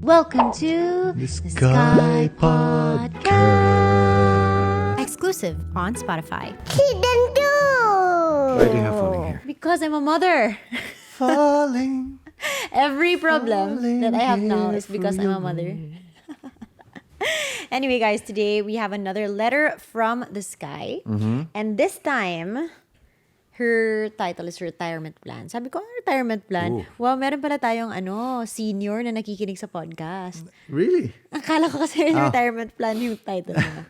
Welcome to the Sky Podcast. Exclusive on Spotify. Why do you have falling here? Because I'm a mother. Falling. Every problem Falling that I have now here is because for I'm a you. mother. Anyway, guys, today we have another letter from the sky. And this time, her title is Retirement Plan. Sabi ko, retirement plan? Ooh. Wow, meron pala tayong senior na nakikinig sa podcast. Really? Akala ko kasi retirement plan yung title niya.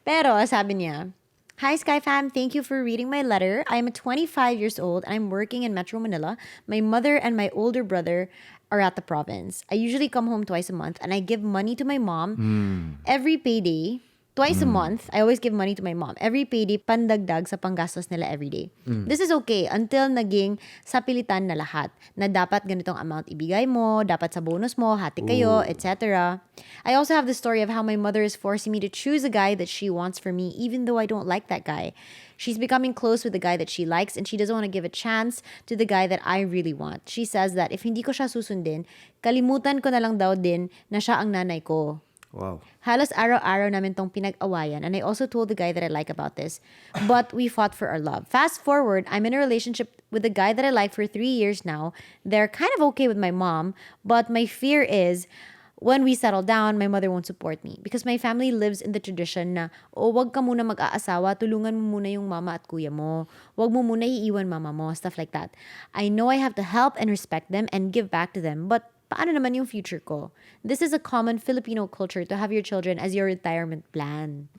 Pero sabi niya, Hi Sky Fam, thank you for reading my letter. I'm 25 years old and I'm working in Metro Manila. My mother and my older brother are at the province. I usually come home twice a month and I give money to my mom every payday. Twice a month, I always give money to my mom. Every payday, pandagdag sa panggastos nila every day. This is okay until naging sapilitan na lahat. Na dapat ganitong amount ibigay mo, dapat sa bonus mo, hati kayo, etc. I also have the story of how my mother is forcing me to choose a guy that she wants for me even though I don't like that guy. She's becoming close with the guy that she likes and she doesn't want to give a chance to the guy that I really want. She says that if hindi ko siya susundin, kalimutan ko na lang daw din na siya ang nanay ko. Wow. Halos araw-araw namin tong pinag-awayan and I also told the guy that I like about this. But we fought for our love. Fast forward, I'm in a relationship with a guy that I like for 3 years now. They're kind of okay with my mom, but my fear is when we settle down, my mother won't support me. Because my family lives in the tradition na, wag ka muna mag-aasawa, tulungan mo muna yung mama at kuya mo. Wag mo muna iiwan mama mo, stuff like that. I know I have to help and respect them and give back to them, but paano naman yung future ko? This is a common Filipino culture to have your children as your retirement plan.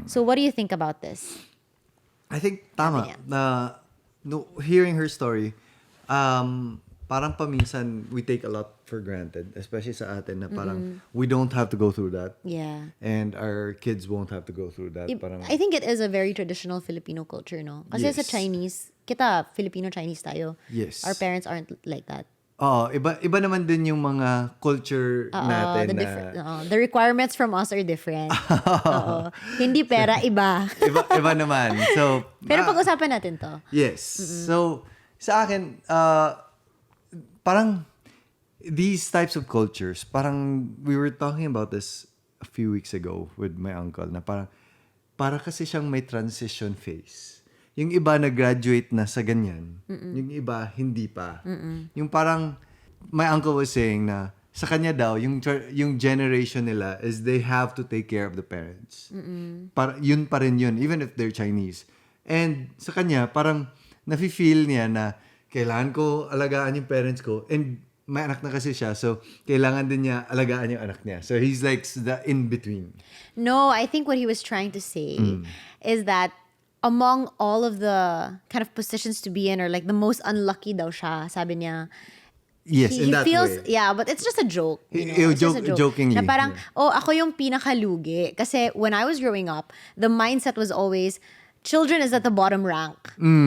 So what do you think about this? I think tama niya. na no, hearing her story, parang paminsan we take a lot for granted, especially sa atin na parang we don't have to go through that. Yeah. And our kids won't have to go through that. Parang, I think it is a very traditional Filipino culture, no? Kasi sa Yes. Chinese, kita Filipino-Chinese tayo. Yes. Our parents aren't like that. iba naman din yung mga culture natin The requirements from us are different. Oo. Hindi pera, iba. iba naman. So, Pero pag-usapan natin to. yes. So, sa akin, parang these types of cultures, parang we were talking about this a few weeks ago with my uncle na para kasi siyang may transition phase. Yung iba na-graduate na sa ganyan. Yung iba, hindi pa. Yung parang, my uncle was saying na, sa kanya daw, yung generation nila is they have to take care of the parents. Yun pa rin yun, even if they're Chinese. And sa kanya, parang, nafe-feel niya na, kailangan ko alagaan yung parents ko. And may anak na kasi siya, so kailangan din niya alagaan yung anak niya. So he's like the in-between. No, I think what he was trying to say is that among all of the kind of positions to be in or like the most unlucky daw siya, sabi niya. Yes, he in that feels, way. Yeah, but it's just a joke. You know? He- It's just a joke. jokingly, Na parang, ako yung pinakalugi. Kasi when I was growing up, the mindset was always, children is at the bottom rank.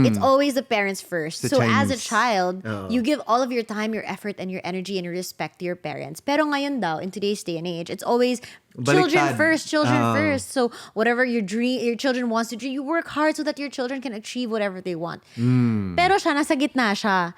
It's always the parents first. The So as a Chinese. child, you give all of your time, your effort, and your energy and your respect to your parents. Pero ngayon daw, in today's day and age, it's always children Baliktad. first. So whatever your children wants to do, you work hard so that your children can achieve whatever they want. Pero siya, nasa gitna siya.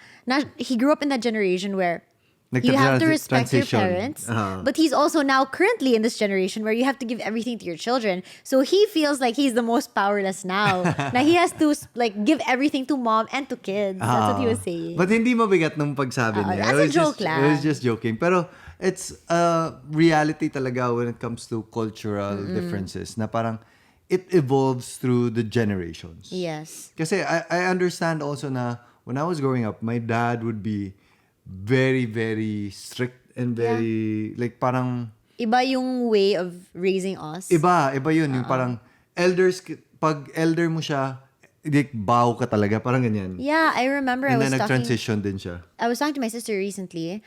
He grew up in that generation where you have to respect your Transition. parents, but he's also now currently in this generation where you have to give everything to your children. So he feels like he's the most powerless now. Now he has to like give everything to mom and to kids. That's what he was saying. But hindi mabigat nung pagsabi niya. as a joke lang. It was just joking. Pero it's a reality talaga when it comes to cultural differences na parang it evolves through the generations. Yes. Kasi I understand also na when I was growing up, my dad would be very, very strict and very, like parang, Iba yung way of raising us. iba yun. Yung parang, pag elder mo siya, like, bow ka talaga, parang ganyan. Yeah, I remember And I was then talking nag-transition din siya. I was talking to my sister recently.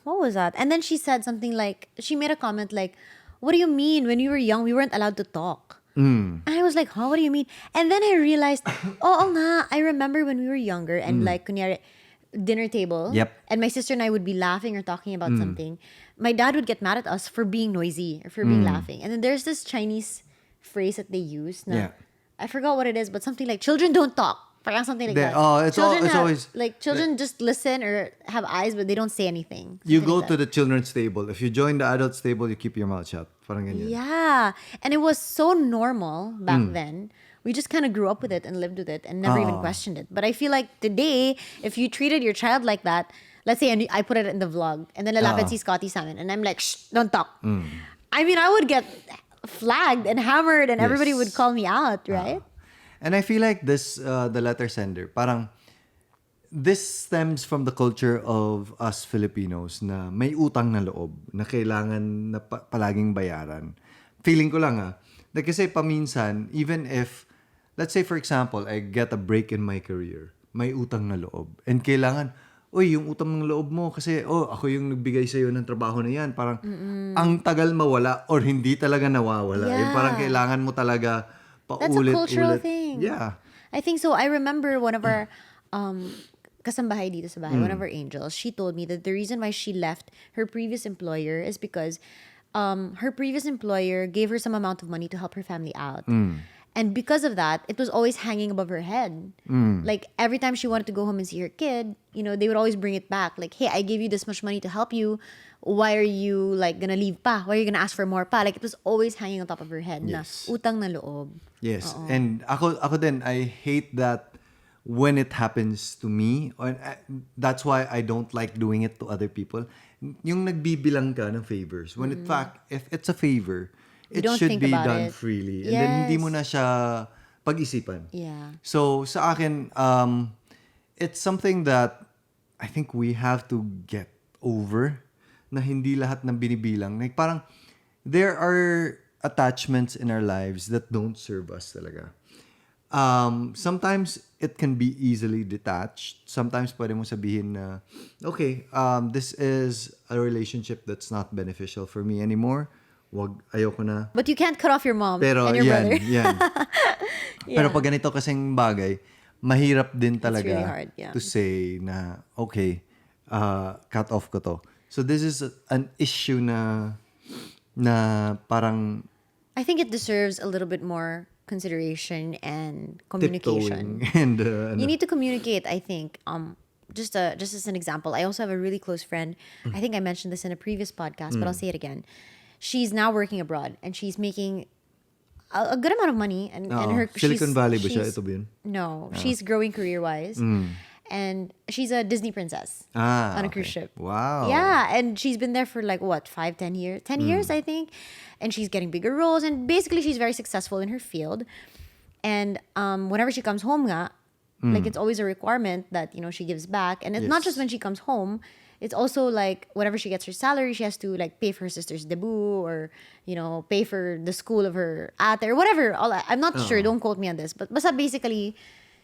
What was that? And then she said something like, she made a comment like, what do you mean? When we were young, we weren't allowed to talk. And I was like, huh, what do you mean? And then I realized, nga, I remember when we were younger and like, kunyari, dinner table. Yep. And my sister and I would be laughing or talking about something. My dad would get mad at us for being noisy or for being laughing. And then there's this Chinese phrase that they use. Na, Yeah. I forgot what it is, but something like, children don't talk. Parang something like Then, that. it's Children always like children just listen or have eyes, but they don't say anything. you Something go like to that. the children's table. If you join the adults table, you keep your mouth shut. Parang ganyan. Yeah, and it was so normal back Mm. then. We just kind of grew up with it and lived with it and never even Ah. questioned it. But I feel like today, if you treated your child like that, let's say I put it in the vlog, and then lalapit si Scotty sa amin, and I'm like, shh, don't talk. I mean, I would get flagged and hammered, and everybody would Yes. call me out, right? And I feel like this, the letter sender, parang this stems from the culture of us Filipinos na may utang na loob na kailangan na palaging bayaran. Feeling ko lang na kasi paminsan, even if, let's say for example, I get a break in my career, may utang na loob. And kailangan, uy, yung utang ng loob mo kasi, ako yung nagbigay sa'yo ng trabaho na yan. Parang, ang tagal mawala or hindi talaga nawawala. Yung parang Yeah. kailangan mo talaga That's a cultural paulit-ulit. thing. Yeah. I think so. I remember one of our kasambahay dito sa bahay, one of our angels, she told me that the reason why she left her previous employer is because her previous employer gave her some amount of money to help her family out. And because of that, it was always hanging above her head. Like every time she wanted to go home and see her kid, they would always bring it back. Like, hey, I gave you this much money to help you. Why are you like gonna leave pa? Why are you gonna ask for more pa? Like it was always hanging on top of her head. Yes. Na utang na loob. Yes. And ako din, I hate that when it happens to me. Or, that's why I don't like doing it to other people. Yung nagbibilang ka ng favors. When in fact, if it's a favor, You it don't should think be about done it. freely. And then hindi Yes. mo na siya pag-isipan. Yeah. So sa akin, it's something that I think we have to get over na hindi lahat ng binibilang. Like parang there are attachments in our lives that don't serve us talaga. Sometimes it can be easily detached. Sometimes pwede mo sabihin na, okay, this is a relationship that's not beneficial for me anymore. Ayoko na. But you can't cut off your mom Pero and your yan, brother. yan. Pero Yeah. pag ganito kasing bagay, mahirap din talaga really hard, yeah. to say na, okay, cut off ko to. So this is an issue na parang I think it deserves a little bit more consideration and communication. tiptoeing and You need to communicate, I think. Just as an example, I also have a really close friend. I think I mentioned this in a previous podcast, but I'll say it again. She's now working abroad and she's making a good amount of money and her Silicon Valley ba siya? she's- Ito ba yun? No, she's growing career-wise. And she's a Disney princess on a cruise okay. ship. Wow. Yeah, and she's been there for like what, 5-10 years? 10 years, I think. And she's getting bigger roles and basically she's very successful in her field. And whenever she comes home like it's always a requirement that, she gives back. And it's not just Yes. when she comes home, it's also like whenever she gets her salary, she has to like pay for her sister's debut or, pay for the school of her ate or whatever. I'm not sure, don't quote me on this. But basta basically,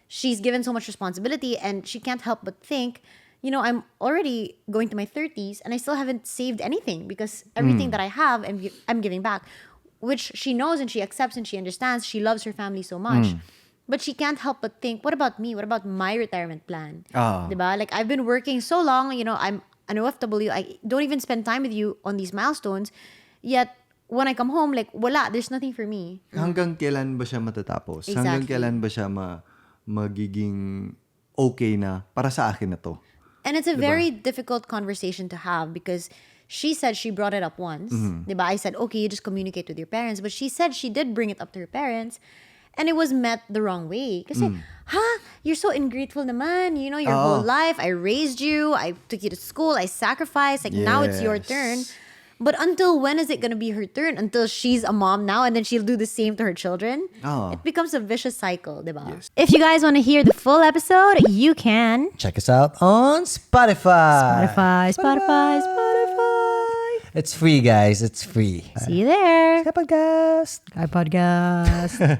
she's given so much responsibility and she can't help but think, I'm already going to my 30s and I still haven't saved anything because everything that I have, I'm giving back, which she knows and she accepts and she understands. She loves her family so much. But she can't help but think, what about me? What about my retirement plan? Diba? Like, I've been working so long, I'm an OFW. I don't even spend time with you on these milestones. Yet, when I come home, like, wala, there's nothing for me. Hanggang kailan ba siya matatapos? Hanggang Exactly. kailan ba siya magiging okay na para sa akin na to? And it's a very difficult conversation to have because she said she brought it up once. Diba? I said, okay, you just communicate with your parents. But she said she did bring it up to her parents. And it was met the wrong way. Kasi, you're so ungrateful naman. Your whole life, I raised you. I took you to school. I sacrificed. Like, now it's your Yes. turn. But until when is it going to be her turn? Until she's a mom now and then she'll do the same to her children? It becomes a vicious cycle, diba? Yes. If you guys want to hear the full episode, you can. Check us out on Spotify. Spotify. It's free, guys. It's free. See you there. Skypodcast. Skypodcast.